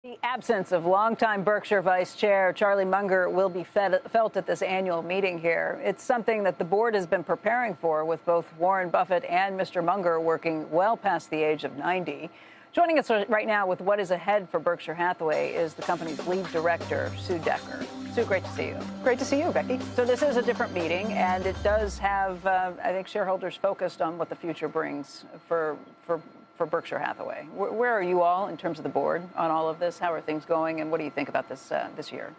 The absence of longtime Berkshire Vice Chair Charlie Munger will be felt at this annual meeting here. It's something that the board has been preparing for, with both Warren Buffett and Mr. Munger working well past the age of 90. Joining us right now with what is ahead for Berkshire Hathaway is the company's lead director, Sue Decker. Sue, great to see you. Great to see you, Becky. So this is a different meeting, and it does have, I think, shareholders focused on what the future brings for Berkshire Hathaway. Where are you all in terms of the board on all of this? How are things going, and what do you think about this this year?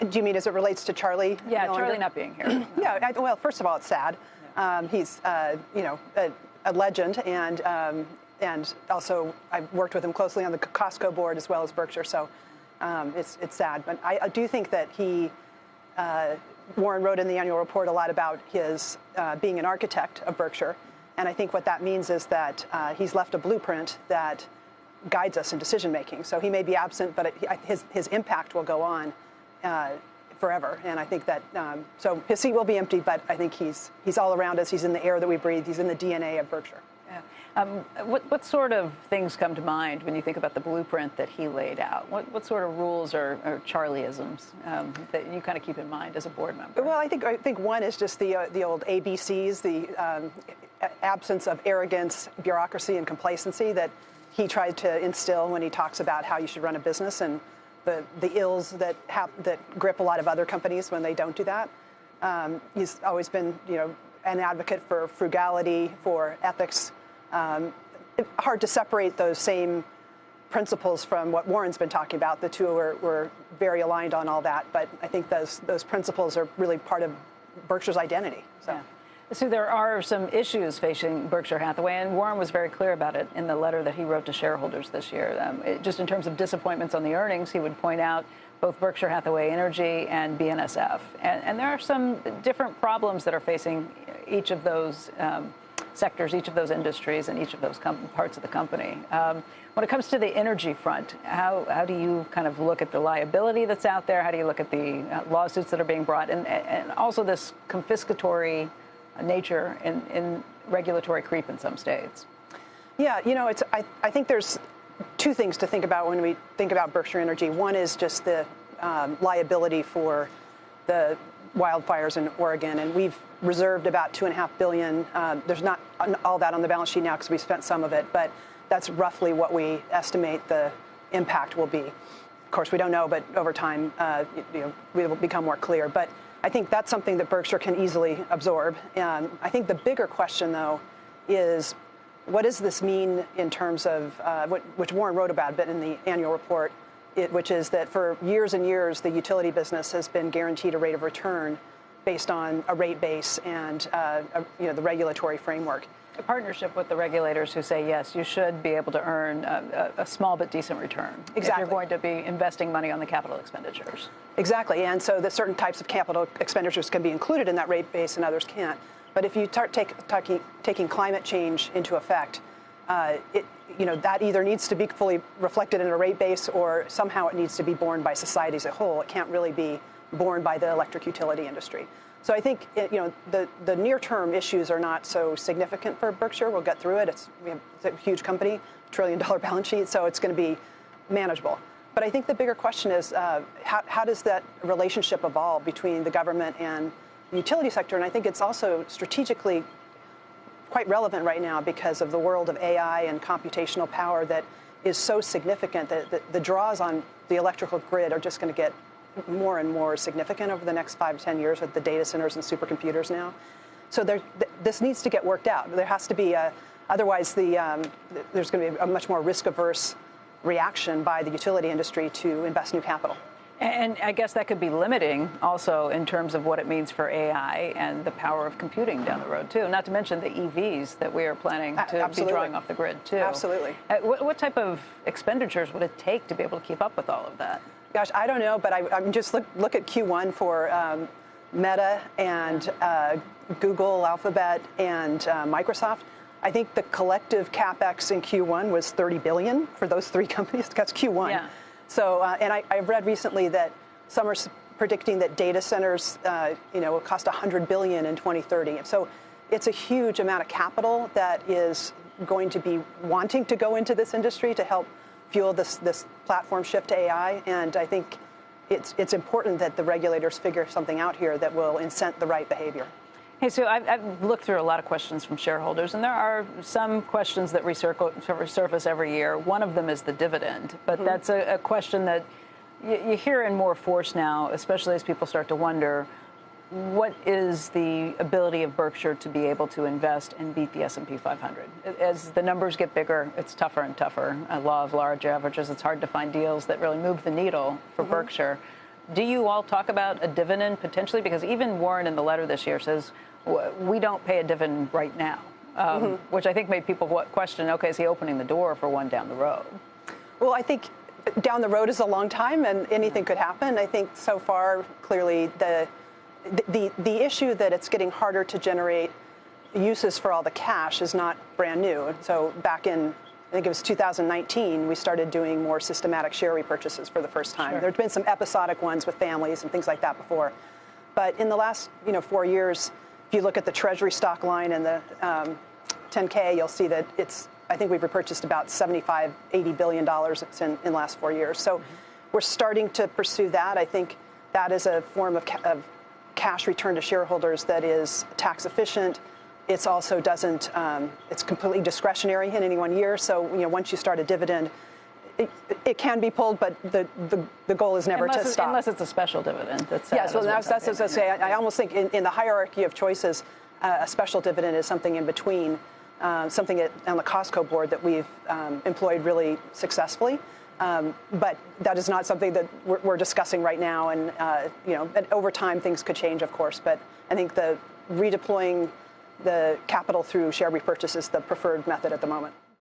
Do you mean as it relates to Charlie? Yeah, Charlie not being here. Yeah, well, first of all, it's sad. Yeah. He's, a legend, and also I've worked with him closely on the Costco board as well as Berkshire, so it's sad. But I do think that Warren wrote in the annual report a lot about his being an architect of Berkshire. And I think what that means is that he's left a blueprint that guides us in decision making. So he may be absent, but his impact will go on forever. And I think that so his seat will be empty, but I think he's all around us. He's in the air that we breathe. He's in the DNA of Berkshire. Yeah. What sort of things come to mind when you think about the blueprint that he laid out? What sort of rules or Charlieisms that you kind of keep in mind as a board member? Well, I think one is just the old ABCs, the absence of arrogance, bureaucracy, and complacency that he tried to instill when he talks about how you should run a business, and the ills that grip a lot of other companies when they don't do that. He's always been, an advocate for frugality, for ethics. Hard to separate those same principles from what Warren's been talking about. The two were very aligned on all that, but I think those principles are really part of Berkshire's identity. So. Yeah. So there are some issues facing Berkshire Hathaway, and Warren was very clear about it in the letter that he wrote to shareholders this year. Just in terms of disappointments on the earnings, he would point out both Berkshire Hathaway Energy and BNSF. And there are some different problems that are facing each of those sectors, each of those industries, and each of those parts of the company. When it comes to the energy front, how do you kind of look at the liability that's out there? How do you look at the lawsuits that are being brought, and also this confiscatory nature in regulatory creep in some states? Yeah, I think there's two things to think about when we think about Berkshire Energy. One is just the liability for the wildfires in Oregon, and we've reserved about $2.5 billion. There's not all that on the balance sheet now because we spent some of it, but that's roughly what we estimate the impact will be. Of course, we don't know, but over time, we will become more clear. But I think that's something that Berkshire can easily absorb. I think the bigger question, though, is what does this mean in terms of which Warren wrote about a bit in the annual report, which is that for years and years, the utility business has been guaranteed a rate of return based on a rate base and the regulatory framework. A partnership with the regulators who say, yes, you should be able to earn a small but decent return. Exactly. If you're going to be investing money on the capital expenditures. Exactly. And so that certain types of capital expenditures can be included in that rate base and others can't. But if you start taking climate change into effect, that either needs to be fully reflected in a rate base or somehow it needs to be borne by society as a whole. It can't really be borne by the electric utility industry. So I think the near-term issues are not so significant for Berkshire. We'll get through it. It's a huge company, $1 trillion balance sheet, so it's going to be manageable. But I think the bigger question is how does that relationship evolve between the government and the utility sector? And I think it's also strategically quite relevant right now because of the world of AI and computational power that is so significant that the draws on the electrical grid are just going to get more and more significant over the next 5 to 10 years with the data centers and supercomputers now. So this needs to get worked out. There has to be otherwise there's going to be a much more risk-averse reaction by the utility industry to invest new capital. And I guess that could be limiting also in terms of what it means for AI and the power of computing down the road, too. Not to mention the EVs that we are planning to be drawing off the grid, too. Absolutely. What type of expenditures would it take to be able to keep up with all of that? Gosh, I don't know, but I'm just look at Q1 for Meta and Google, Alphabet, and Microsoft. I think the collective CapEx in Q1 was $30 billion for those three companies. That's Q1. Yeah. So, and I've read recently that some are predicting that data centers, will cost $100 billion in 2030. So, it's a huge amount of capital that is going to be wanting to go into this industry to help fuel this platform shift to AI. And I think it's important that the regulators figure something out here that will incent the right behavior. Hey, so I've looked through a lot of questions from shareholders, and there are some questions that resurface every year. One of them is the dividend, but that's a question that you hear in more force now, especially as people start to wonder, what is the ability of Berkshire to be able to invest and beat the S&P 500? As the numbers get bigger, it's tougher and tougher. A law of large averages, it's hard to find deals that really move the needle for Berkshire. Do you all talk about a dividend potentially? Because even Warren in the letter this year says, we don't pay a dividend right now, which I think made people question, okay, is he opening the door for one down the road? Well, I think down the road is a long time and anything could happen. I think so far, clearly, the issue that it's getting harder to generate uses for all the cash is not brand new. And so back in, I think it was 2019, we started doing more systematic share repurchases for the first time. There had been some episodic ones with families and things like that before. But in the last 4 years, if you look at the Treasury stock line and the 10K, you'll see that I think we've repurchased about $75, $80 billion in the last 4 years. So we're starting to pursue that. I think that is a form of cash return to shareholders that is tax efficient. It's also doesn't, it's completely discretionary in any 1 year. So, once you start a dividend, it can be pulled, but the goal is never to stop. Unless it's a special dividend. That's what I was going to say. I almost think in the hierarchy of choices, a special dividend is something in between, something on the Costco board that we've employed really successfully. But that is not something that we're discussing right now. And, and over time, things could change, of course. But I think the redeploying the capital through share repurchase is the preferred method at the moment.